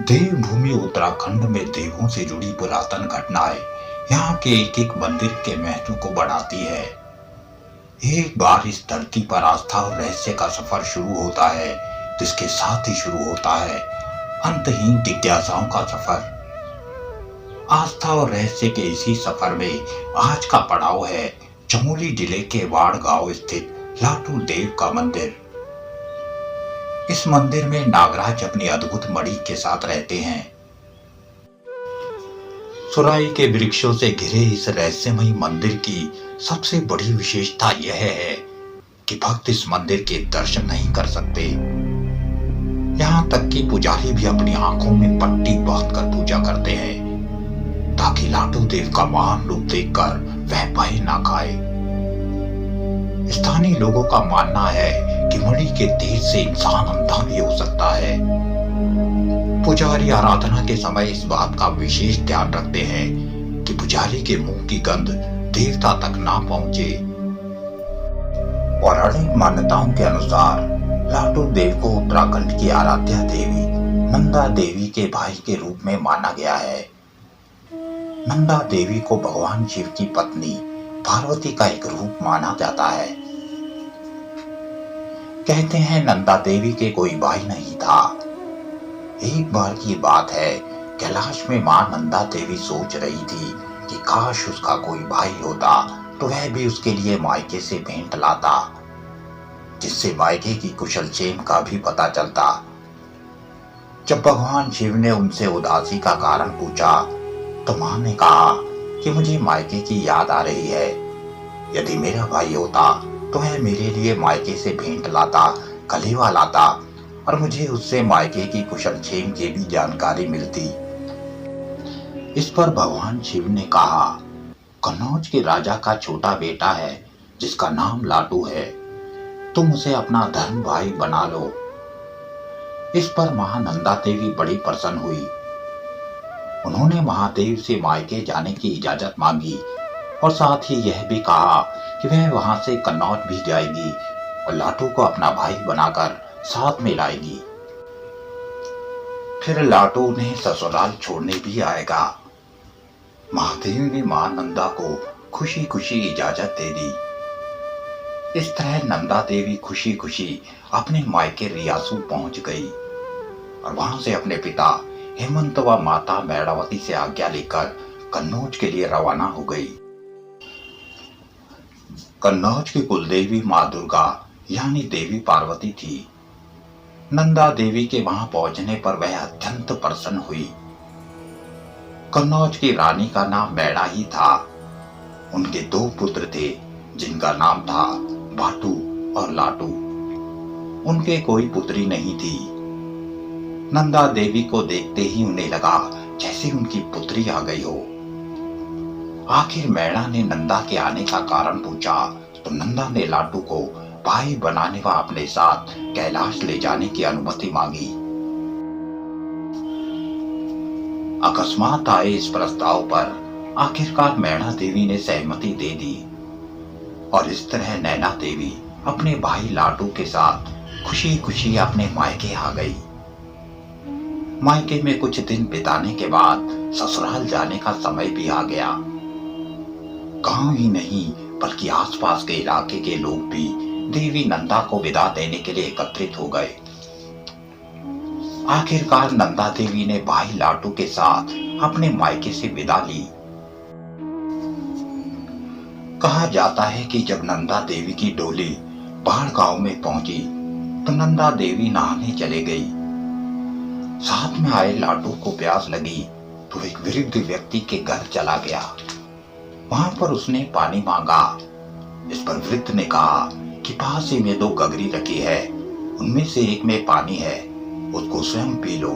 देवभूमि उत्तराखंड में देवों से जुड़ी पुरातन घटनाएं यहाँ के एक एक मंदिर के महत्व को बढ़ाती है। एक बार इस धरती पर आस्था और रहस्य का सफर शुरू होता है, जिसके साथ ही शुरू होता है अंतहीन जिज्ञासाओं का सफर। आस्था और रहस्य के इसी सफर में आज का पड़ाव है चमोली जिले के वाड़ गांव स्थित लाटू देव का मंदिर। इस मंदिर में नागराज अपनी अद्भुत मणि के साथ रहते हैं। सुराई के वृक्षों से घिरे इस रहस्यमयी मंदिर की सबसे बड़ी विशेषता यह है कि भक्त इस मंदिर के दर्शन नहीं कर सकते। यहाँ तक कि पुजारी भी अपनी आंखों में पट्टी बांध कर पूजा करते हैं, ताकि लाटू देव का महान रूप देखकर वह भय ना खाए। स्थानीय लोगों का मानना है कि मणि के तेज से इंसान अंधा भी हो सकता है। पुजारी आराधना के समय इस बात का विशेष ध्यान रखते हैं कि पुजारी के मुंह की गंध देवता तक ना पहुंचे। पौराणिक मान्यताओं के अनुसार लाटू देव को उत्तराखंड की आराध्या देवी नंदा देवी के भाई के रूप में माना गया है। नंदा देवी को भगवान शिव की पत्नी पार्वती का एक रूप माना जाता है। कहते हैं नंदा देवी के कोई भाई नहीं था। एक बार की बात है, कैलाश में मां नंदा देवी सोच रही थी कि काश उसका कोई भाई होता तो वह भी उसके लिए मायके से भेंट लाता, जिससे मायके की कुशल क्षेम का भी पता चलता। जब भगवान शिव ने उनसे उदासी का कारण पूछा तो मां ने कहा कि मुझे मायके की याद आ रही है। यदि मेरा भाई होता तो वह मेरे लिए मायके से भेंट लाता, कलेवा लाता और मुझे उससे मायके की कुशल क्षेम की भी जानकारी मिलती। इस पर भगवान शिव ने कहा, कन्नौज के राजा का छोटा बेटा है जिसका नाम लाटू है, तुम उसे अपना धर्म भाई बना लो। इस पर महानंदा देवी बड़ी प्रसन्न हुई। उन्होंने महादेव से मायके जाने की इजाजत मांगी और साथ ही यह भी कहा कि वह वहां से कन्नौज भी जाएगी और लाटू को अपना भाई बनाकर साथ में लाएगी। फिर लाटू उन्हें ससुराल छोड़ने भी आएगा। महादेव ने मां नंदा को खुशी खुशी इजाजत दे दी। इस तरह नंदा देवी खुशी खुशी अपने मायके रियासू पहुंच गई और वहां से अपने पिता हेमंत व माता मैणावती से आज्ञा लेकर कन्नौज के लिए रवाना हो गई। कन्नौज की कुलदेवी मां दुर्गा यानी देवी पार्वती थी। नंदा देवी के वहां पहुंचने पर वह अत्यंत प्रसन्न हुई। कन्नौज की रानी का नाम मैणा ही था। उनके 2 पुत्र थे जिनका नाम था बाटू और लाटू। उनके कोई पुत्री नहीं थी। नंदा देवी को देखते ही उन्हें लगा जैसे उनकी पुत्री आ गई हो। आखिर मैणा ने नंदा के आने का कारण पूछा तो नंदा ने लाटू को भाई बनाने व अपने साथ कैलाश ले जाने की अनुमति मांगी। अकस्मात आए इस प्रस्ताव पर आखिरकार मैणा देवी ने सहमति दे दी और इस तरह नैना देवी अपने भाई लाटू के साथ खुशी खुशी अपने मायके आ गई। मायके में कुछ दिन बिताने के बाद ससुराल जाने का समय भी आ गया। गांव ही नहीं बल्कि आसपास के इलाके के लोग भी देवी नंदा को विदा देने के लिए एकत्रित हो गए। आखिरकार नंदा देवी ने भाई लाटू के साथ अपने मायके से विदा ली। कहा जाता है कि जब नंदा देवी की डोली बाढ़ गांव में पहुंची तो नंदा देवी नहाने चले गई। साथ में आए लाटू को प्यास लगी तो एक वृद्ध व्यक्ति के घर चला गया। वहां पर उसने पानी मांगा। इस पर वृद्ध ने कहा कि पास ही में 2 गगरी रखी है, उनमें से एक में पानी है, उसको स्वयं पी लो।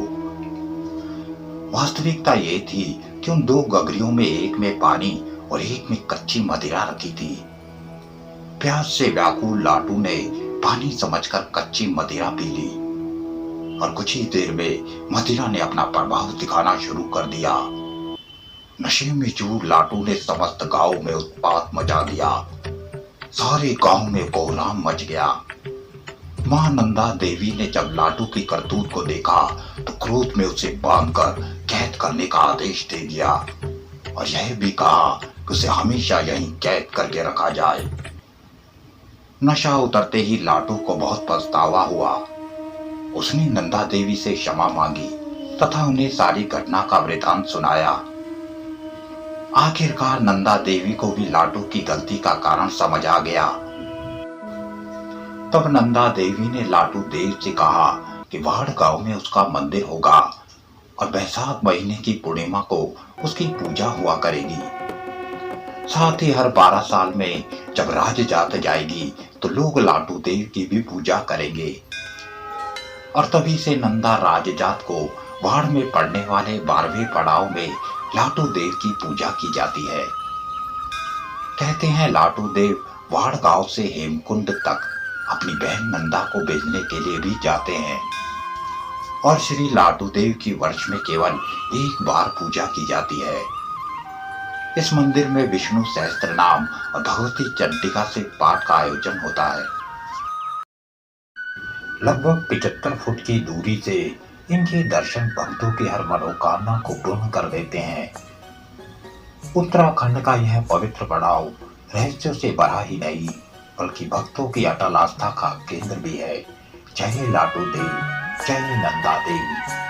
वास्तविकता ये थी कि उन 2 गगरियों में एक में पानी और एक में कच्ची मदिरा रखी थी। प्यास से व्याकुल लाटू ने पानी समझकर कच्ची मदिरा पी ली और कुछ ही देर में मदिरा ने अपना प्रभाव दिखाना शुरू कर दिया। नशे में चूर लाटू ने समस्त गांव में उत्पात मचा दिया। सारे गांव में कोहराम मच गया। मां नंदा देवी ने जब लाटू की करतूत को देखा तो क्रोध में उसे बांधकर कैद करने का आदेश दे दिया और यह भी कहा कि उसे हमेशा यहीं कैद करके रखा जाए। नशा उतरते ही लाटू को बहुत पछतावा हुआ। उसने नंदा देवी से क्षमा मांगी तथा उन्हें सारी घटना का वृतांत सुनाया। आखिरकार नंदा देवी को भी लाटू की गलती का कारण समझ आ गया। तब नंदा देवी ने लाटू देव से कहा कि वाड़ गांव में उसका मंदिर होगा और बैसाख महीने की पूर्णिमा को उसकी पूजा हुआ करेगी। साथ ही हर 12 साल में जब राज जात जाएगी तो लोग लाटू देव की भी पूजा करेंगे। और तभी से नंदा राजजात को वाड़ में पड़ने वाले 12वें पड़ाव में लाटू देव की पूजा की जाती है। कहते हैं लाटू देव वाड़ गांव से हेमकुंड तक अपनी बहन नंदा को भेजने के लिए भी जाते हैं और श्री लाटू देव की वर्ष में केवल एक बार पूजा की जाती है। इस मंदिर में विष्णु सहस्त्र नाम और भगवती चंडिका से पाठ का आयोजन होता है। लगभग 75 फुट की दूरी से इनके दर्शन भक्तों की हर मनोकामना को पूर्ण कर देते हैं। उत्तराखंड का यह पवित्र पड़ाव रहस्यों से भरा ही नहीं बल्कि भक्तों की अटल आस्था का केंद्र भी है। जय लाटू देव, जय नंदा देवी।